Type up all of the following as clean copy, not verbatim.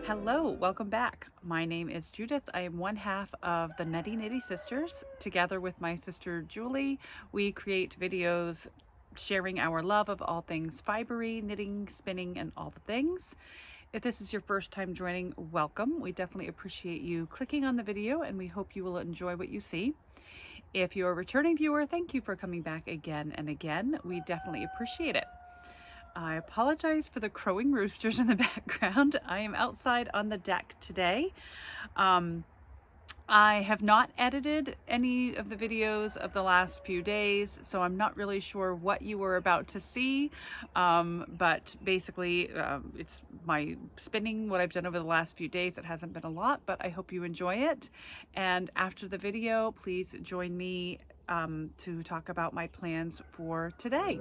Hello, welcome back. My name is Judith. I am one half of the Nutty Nitty Sisters. Together with my sister Julie, we create videos sharing our love of all things fibery, knitting, spinning, and all the things. If this is your first time joining, welcome. We definitely appreciate you clicking on the video and we hope you will enjoy what you see. If you're a returning viewer, thank you for coming back again and again. We definitely appreciate it. I apologize for the crowing roosters in the background. I am outside on the deck today. I have not edited any of the videos of the last few days, so I'm not really sure what you were about to see. But basically, it's my spinning, what I've done over the last few days. It hasn't been a lot, but I hope you enjoy it. And after the video, please join me to talk about my plans for today.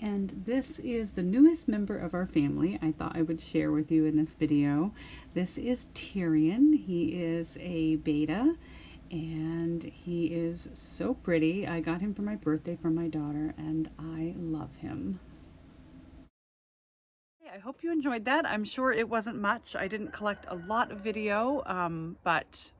And this is the newest member of our family I thought I would share with you in this video. This is Tyrion. He is a beta and he is so pretty. I got him for my birthday from my daughter and I love him. I hope you enjoyed that. I'm sure it wasn't much. I didn't collect a lot of video, but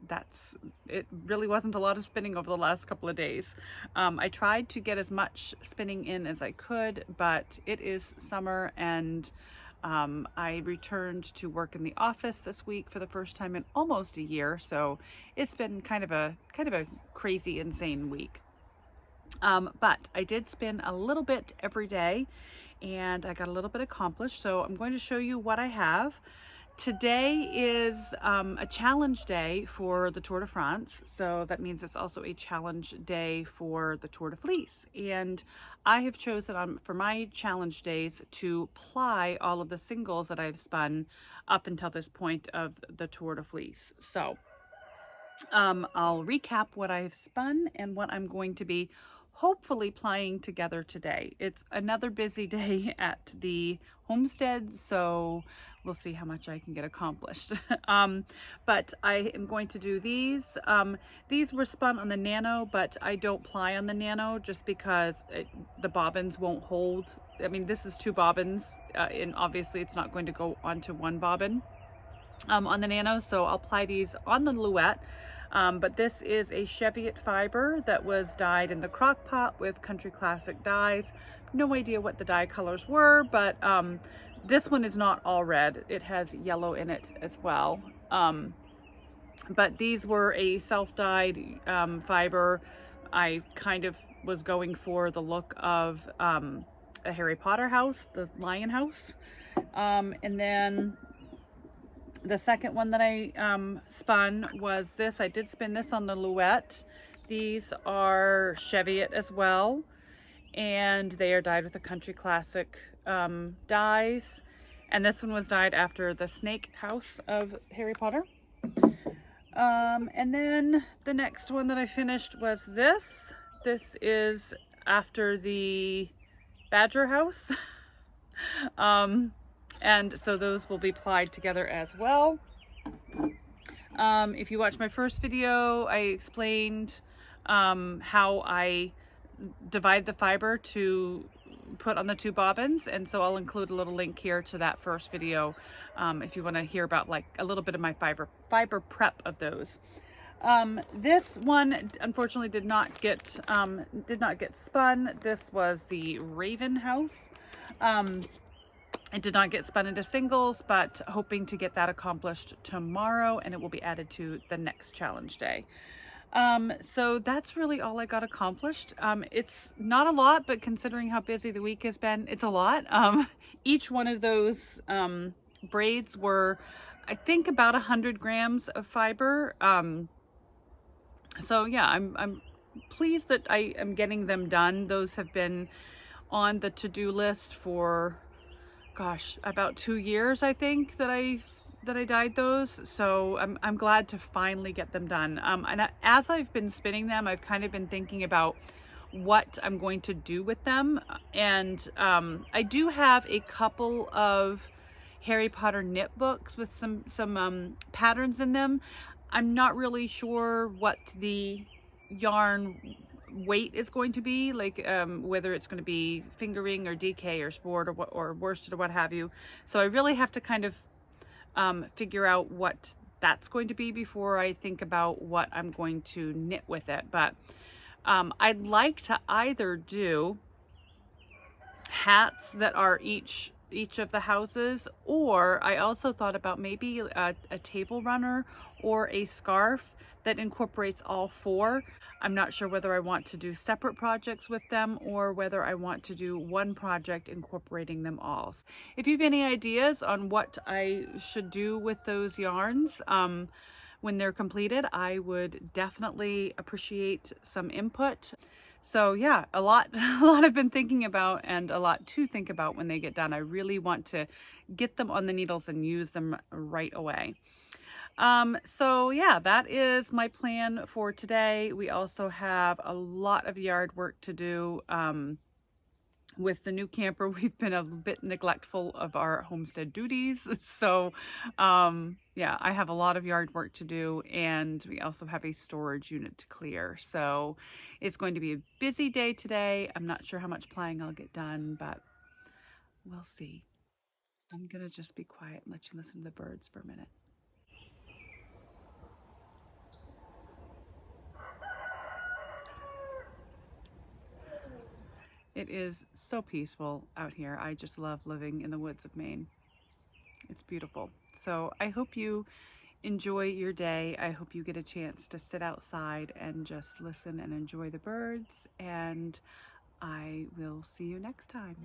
it really wasn't a lot of spinning over the last couple of days. I tried to get as much spinning in as I could, but it is summer and I returned to work in the office this week for the first time in almost a year. So it's been kind of a crazy, insane week. But I did spin a little bit every day and I got a little bit accomplished. So I'm going to show you what I have. Today is a challenge day for the Tour de France. So that means it's also a challenge day for the Tour de Fleece. And I have chosen for my challenge days to ply all of the singles that I've spun up until this point of the Tour de Fleece. So I'll recap what I've spun and what I'm going to be hopefully plying together today. It's another busy day at the homestead, so we'll see how much I can get accomplished. But I am going to do these. These were spun on the Nano, but I don't ply on the Nano just because the bobbins won't hold. I mean, this is 2 bobbins, and obviously it's not going to go onto 1 bobbin on the Nano, so I'll ply these on the Louette. But this is a Cheviot fiber that was dyed in the crock pot with Country Classic dyes. No idea what the dye colors were, but this one is not all red. It has yellow in it as well. But these were a self-dyed fiber. I kind of was going for the look of a Harry Potter house, the lion house. And then the second one that I spun was this. I did spin this on the Louette. These are Cheviot as well, and they are dyed with the Country Classic dyes. And this one was dyed after the snake house of Harry Potter. And then the next one that I finished was this. This is after the Badger house. And so those will be plied together as well. If you watched my first video, I explained how I divide the fiber to put on the 2 bobbins, and so I'll include a little link here to that first video if you want to hear about like a little bit of my fiber prep of those. This one unfortunately did not get spun. This was the Raven house. It did not get spun into singles, but hoping to get that accomplished tomorrow, and it will be added to the next challenge day. So that's really all I got accomplished. It's not a lot, but considering how busy the week has been, it's a lot. Each one of those braids were, I think, about 100 grams of fiber. So yeah, I'm pleased that I am getting them done. Those have been on the to-do list for, gosh, about 2 years, I think, that I dyed those. So I'm glad to finally get them done. And as I've been spinning them, I've kind of been thinking about what I'm going to do with them. And I do have a couple of Harry Potter knit books with some patterns in them. I'm not really sure what the yarn weight is going to be, like whether it's going to be fingering or DK or sport or worsted or what have you. So I really have to kind of figure out what that's going to be before I think about what I'm going to knit with it. But I'd like to either do hats that are each of the houses, or I also thought about maybe a table runner or a scarf that incorporates all 4. I'm not sure whether I want to do separate projects with them or whether I want to do one project incorporating them all. If you have any ideas on what I should do with those yarns when they're completed, I would definitely appreciate some input. So yeah, a lot I've been thinking about, and a lot to think about when they get done. I really want to get them on the needles and use them right away. So yeah, that is my plan for today. We also have a lot of yard work to do. With the new camper, we've been a bit neglectful of our homestead duties. So yeah, I have a lot of yard work to do, and we also have a storage unit to clear. So it's going to be a busy day today. I'm not sure how much plying I'll get done, but we'll see. I'm gonna just be quiet and let you listen to the birds for a minute. It is so peaceful out here. I just love living in the woods of Maine. It's beautiful. So I hope you enjoy your day. I hope you get a chance to sit outside and just listen and enjoy the birds. And I will see you next time.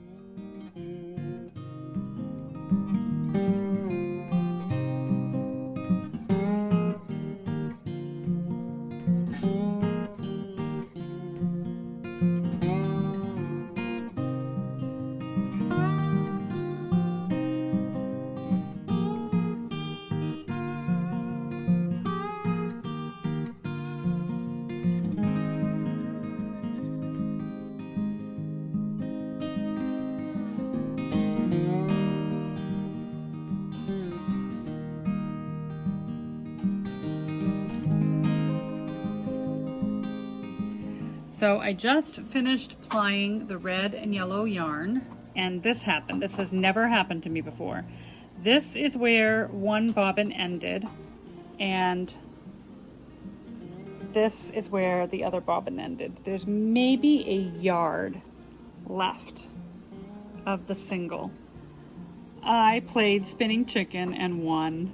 So I just finished plying the red and yellow yarn, and this happened. This has never happened to me before. This is where one bobbin ended, and this is where the other bobbin ended. There's maybe a yard left of the single. I played spinning chicken and won.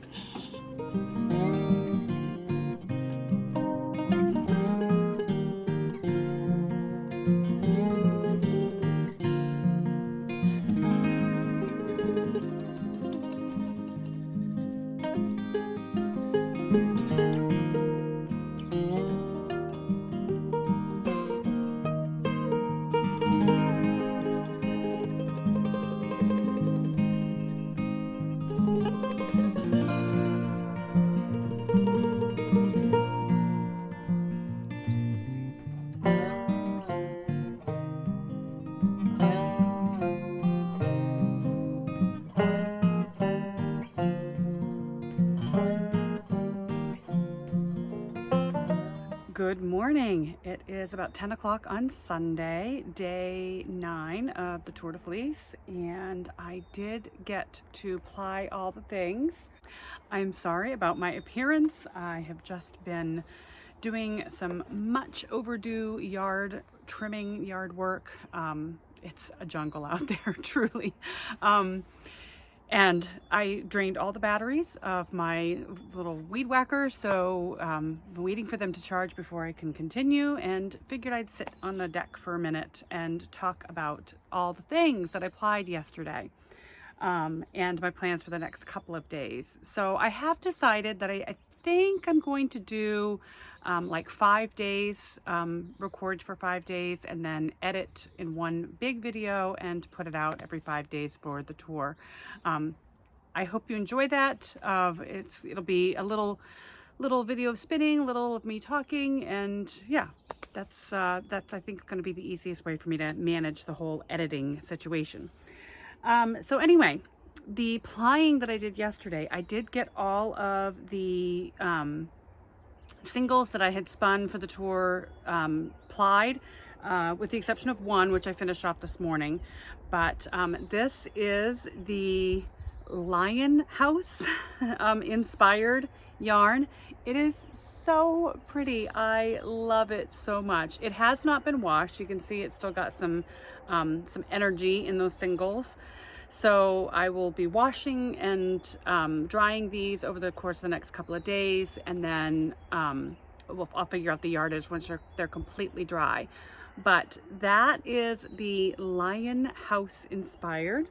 Good morning. It is about 10 o'clock on Sunday, day 9 of the Tour de Fleece, and I did get to ply all the things. I'm sorry about my appearance. I have just been doing some much overdue yard trimming, yard work. It's a jungle out there, truly. And I drained all the batteries of my little weed whacker, so I'm waiting for them to charge before I can continue, and figured I'd sit on the deck for a minute and talk about all the things that I plied yesterday, and my plans for the next couple of days. So I have decided that I think I'm going to do like 5 days, record for 5 days, and then edit in one big video and put it out every 5 days for the tour. I hope you enjoy that. It'll be a little video of spinning, little of me talking, and yeah, that's I think is going to be the easiest way for me to manage the whole editing situation. So anyway, the plying that I did yesterday, I did get all of the singles that I had spun for the tour plied, with the exception of one, which I finished off this morning. But this is the Lion House inspired yarn. It is so pretty. I love it so much. It has not been washed. You can see it's still got some energy in those singles. So I will be washing and drying these over the course of the next couple of days, and then I'll figure out the yardage once they're completely dry. But that is the Lion House inspired.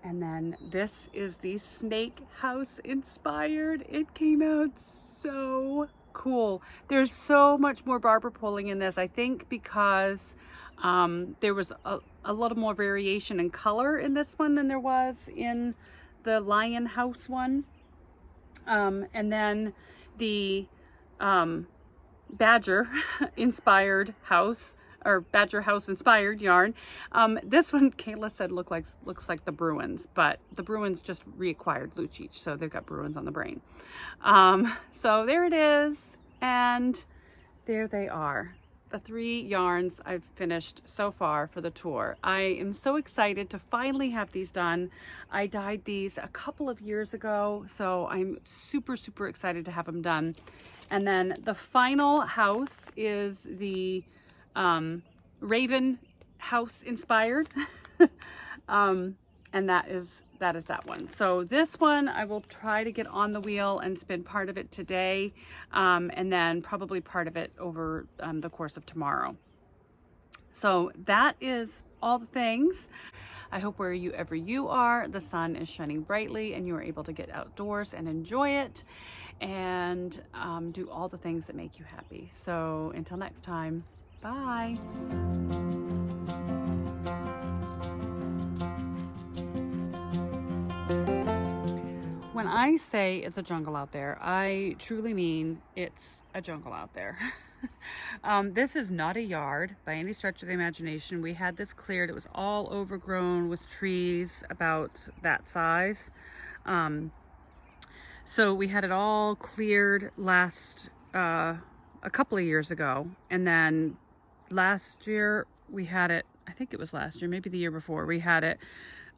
And then this is the Snake House inspired. It came out so cool. There's so much more barber pulling in this, I think, because there was a lot more variation in color in this one than there was in the Lion House one. And then the Badger inspired house, or Badger House inspired yarn. This one, Kayla said, looks like the Bruins, but the Bruins just reacquired Lucic, so they've got Bruins on the brain. So there it is, and there they are. The 3 yarns I've finished so far for the tour. I am so excited to finally have these done. I dyed these a couple of years ago, so I'm super excited to have them done. And then the final house is the Raven House inspired. And that is that one. So this one I will try to get on the wheel and spin part of it today, and then probably part of it over the course of tomorrow. So that is all the things. I hope wherever you are, the sun is shining brightly and you are able to get outdoors and enjoy it, and do all the things that make you happy. So until next time, bye. When I say it's a jungle out there, I truly mean it's a jungle out there. This is not a yard by any stretch of the imagination. We had this cleared. It was all overgrown with trees about that size. So we had it all cleared last a couple of years ago, and then last year we had it, I think it was last year, maybe the year before, we had it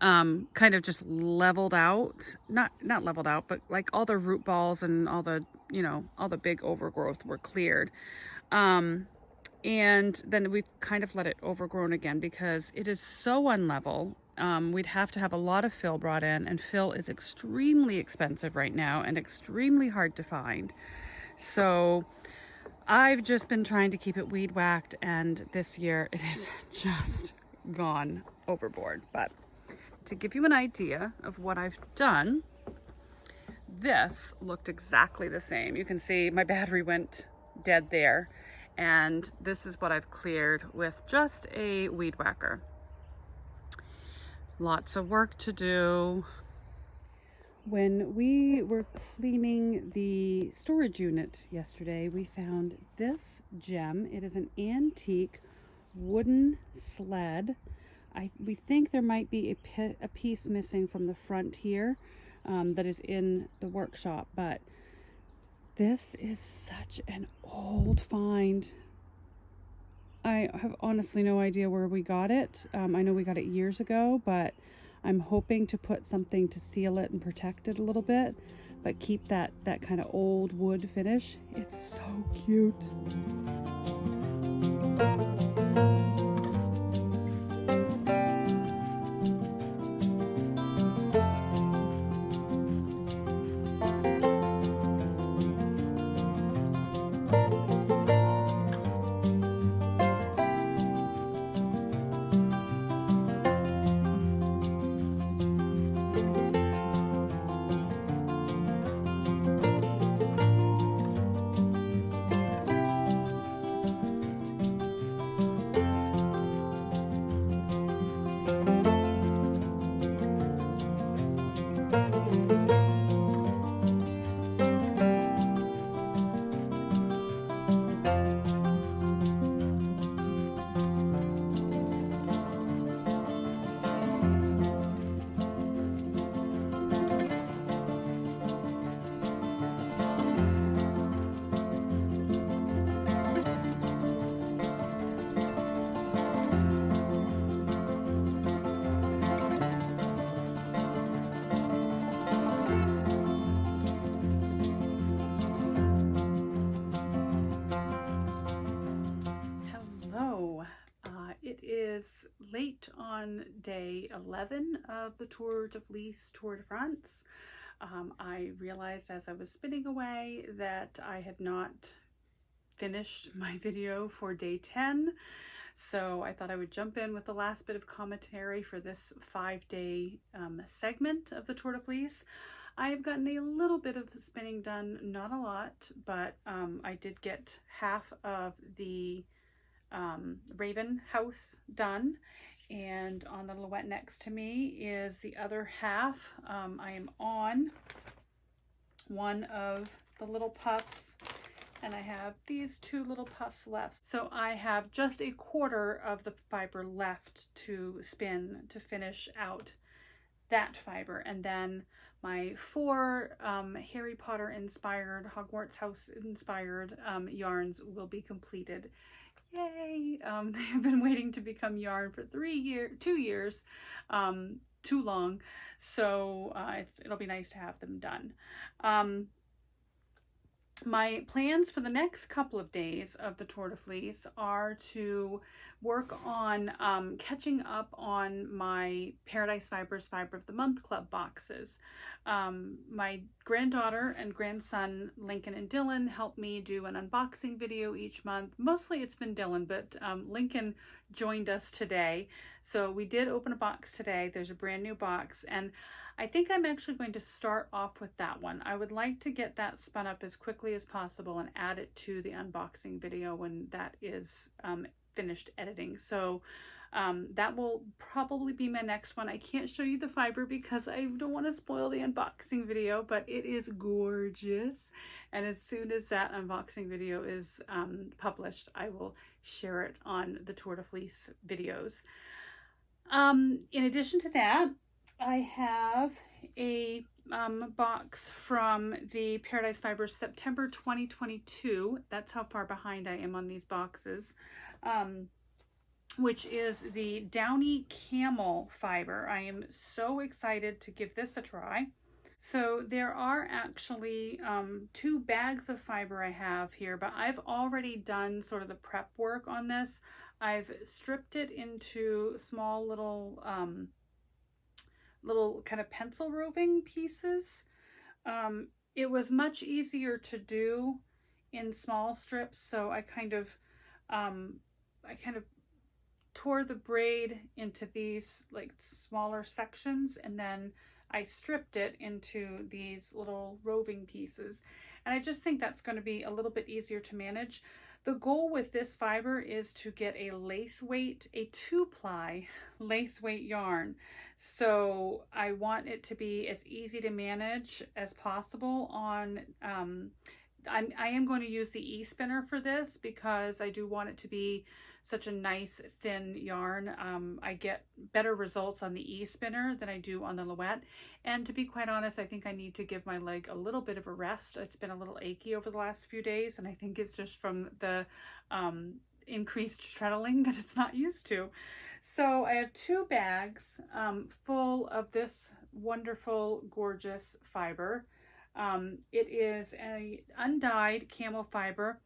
kind of just leveled out, not leveled out, but like all the root balls and all the, you know, all the big overgrowth were cleared. And then we've kind of let it overgrown again because it is so unlevel. We'd have to have a lot of fill brought in, and fill is extremely expensive right now and extremely hard to find. So I've just been trying to keep it weed whacked, and this year it has just gone overboard. But to give you an idea of what I've done, this looked exactly the same. You can see my battery went dead there. And this is what I've cleared with just a weed whacker. Lots of work to do. When we were cleaning the storage unit yesterday, we found this gem. It is an antique wooden sled. We think there might be a piece missing from the front here that is in the workshop, but this is such an old find. I have honestly no idea where we got it. I know we got it years ago, but I'm hoping to put something to seal it and protect it a little bit, but keep that kind of old wood finish. It's so cute. Late on day 11 of the Tour de Fleece Tour de France. I realized as I was spinning away that I had not finished my video for day 10. So I thought I would jump in with the last bit of commentary for this 5-day segment of the Tour de Fleece. I have gotten a little bit of spinning done, not a lot, but I did get half of the Raven house done, and on the Louette next to me is the other half. I am on one of the little puffs, and I have these 2 little puffs left. So I have just a quarter of the fiber left to spin to finish out that fiber, and then my 4 Harry Potter inspired, Hogwarts house inspired yarns will be completed. Yay! They've been waiting to become yarn for 2 years, too long. So it'll be nice to have them done. My plans for the next couple of days of the Tour de Fleece are to work on catching up on my Paradise Fibers Fiber of the Month Club boxes. My granddaughter and grandson, Lincoln and Dylan, help me do an unboxing video each month. Mostly it's been Dylan, but Lincoln joined us today. So we did open a box today. There's a brand new box, and I think I'm actually going to start off with that one. I would like to get that spun up as quickly as possible and add it to the unboxing video when that is finished editing. So that will probably be my next one. I can't show you the fiber because I don't want to spoil the unboxing video, but it is gorgeous. And as soon as that unboxing video is published, I will share it on the Tour de Fleece videos. In addition to that, I have a box from the Paradise Fibers September 2022. That's how far behind I am on these boxes. which is the Downy Camel fiber. I am so excited to give this a try. So there are actually 2 bags of fiber I have here, but I've already done sort of the prep work on this. I've stripped it into small little kind of pencil roving pieces. It was much easier to do in small strips, so I kind of tore the braid into these like smaller sections, and then I stripped it into these little roving pieces. And I just think that's going to be a little bit easier to manage. The goal with this fiber is to get a lace weight, a 2-ply lace weight yarn. So I want it to be as easy to manage as possible on, I am going to use the e-spinner for this because I do want it to be such a nice thin yarn. I get better results on the e-spinner than I do on the Louette. And to be quite honest, I think I need to give my leg a little bit of a rest. It's been a little achy over the last few days, and I think it's just from the increased treadling that it's not used to. So I have 2 bags full of this wonderful, gorgeous fiber. It is a undyed camel fiber.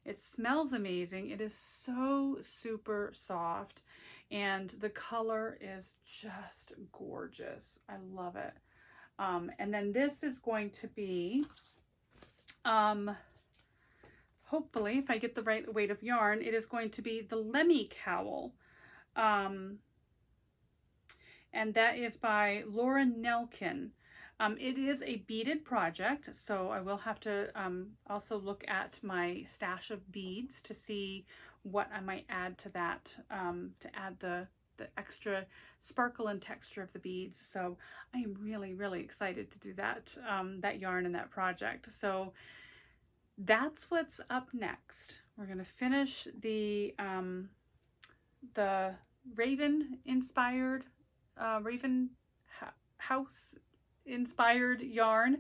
It smells amazing. It is so super soft, and the color is just gorgeous. I love it. And then this is going to be, hopefully, if I get the right weight of yarn, it is going to be the Lemmy Cowl. And that is by Laura Nelkin. It is a beaded project, so I will have to also look at my stash of beads to see what I might add to that, to add the extra sparkle and texture of the beads. So I am really, really excited to do that, that yarn and that project. So that's what's up next. We're going to finish the Raven inspired, Raven House inspired yarn,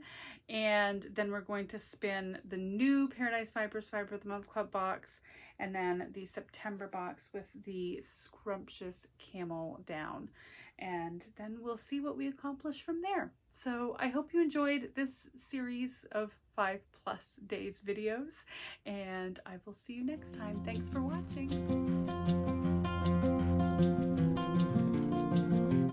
and then we're going to spin the new Paradise Fibers Fiber of the Month Club box, and then the September box with the scrumptious camel down, and then we'll see what we accomplish from there. So I hope you enjoyed this series of 5+ days videos, and I will see you next time. Thanks for watching.